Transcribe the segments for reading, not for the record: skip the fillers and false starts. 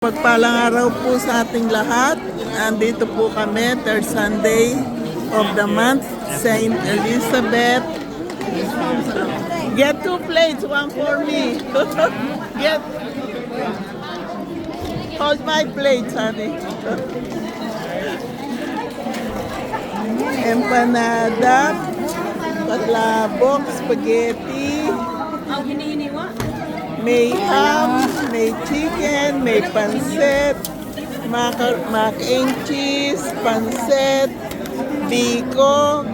Pagpalang araw po sa ating lahat. Andito po kami, third Sunday of the month, Saint Elizabeth. Get 2 plates, one for me. Get. Hold my plates, honey. Empanada, patlabok, spaghetti. May ham, may chicken, may pansit, mac and cheese, pansit, biko,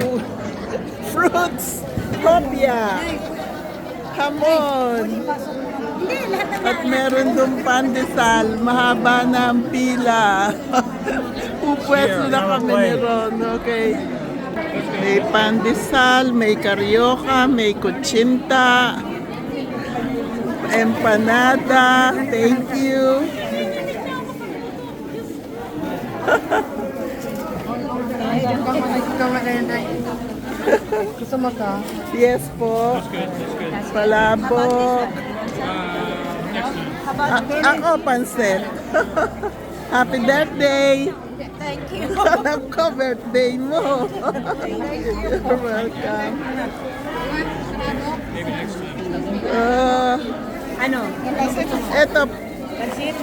fruits, kopya, hamon. At meron dong pandesal, mahaba na ang pila. Pupwesto na kami ni Ron, okay? May pandesal, may karyoka, may kutsinta, empanada, thank you. Gusto mo ka? Yes po. Palabok. Ako, pansit. Happy birthday! Thank you. Alam ko, birthday mo. You're welcome. Ano? Eto, Pansit?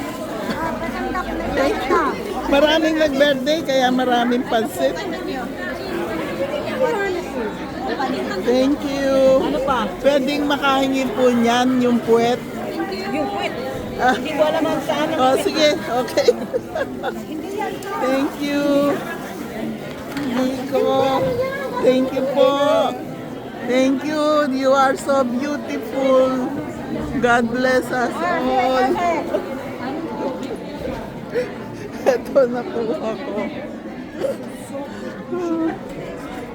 thank you. Maraming nag-birthday, kaya maraming pansit. Thank you. Ano pa? Pwedeng makahingi po niyan yung puwet. Yung quit. Ah, Hindi ko alam ang saan. oh, sige, okay. Thank you. Nico, thank you po. Thank you. You are so beautiful. God bless us all. Ito na po ako.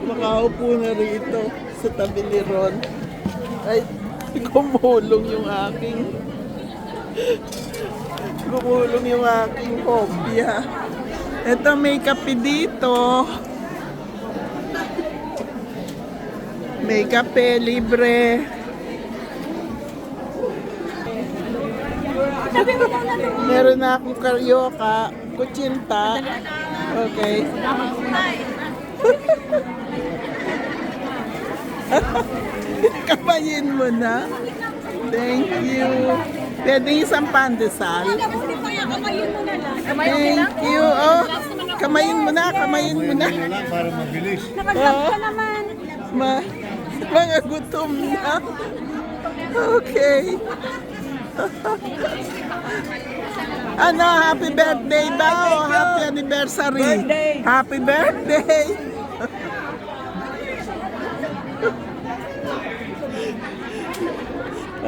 Makaupo na rito sa tabi ni Ron. Ay, gumulong yung aking hobya. Ito, may kape dito. May kape, libre. Meron na akong karyoka, kutsinta. Okay. Kapayin mo na. Thank you. Pwede isang pandesal. Thank you. Oh, kamayin mo na, kamayin mo na. Para mabilis. Oh, mga gutom na. Okay. Ano, happy birthday daw. Happy anniversary. Birthday. Happy birthday.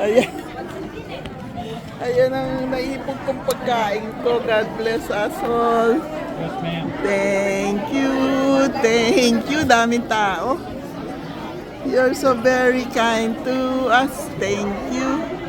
Ayan. Ayan ang naipog kong pagkain ko. God bless us all. Yes, ma'am. Thank you. Thank you. Daming tao. You're so very kind to us. Thank you.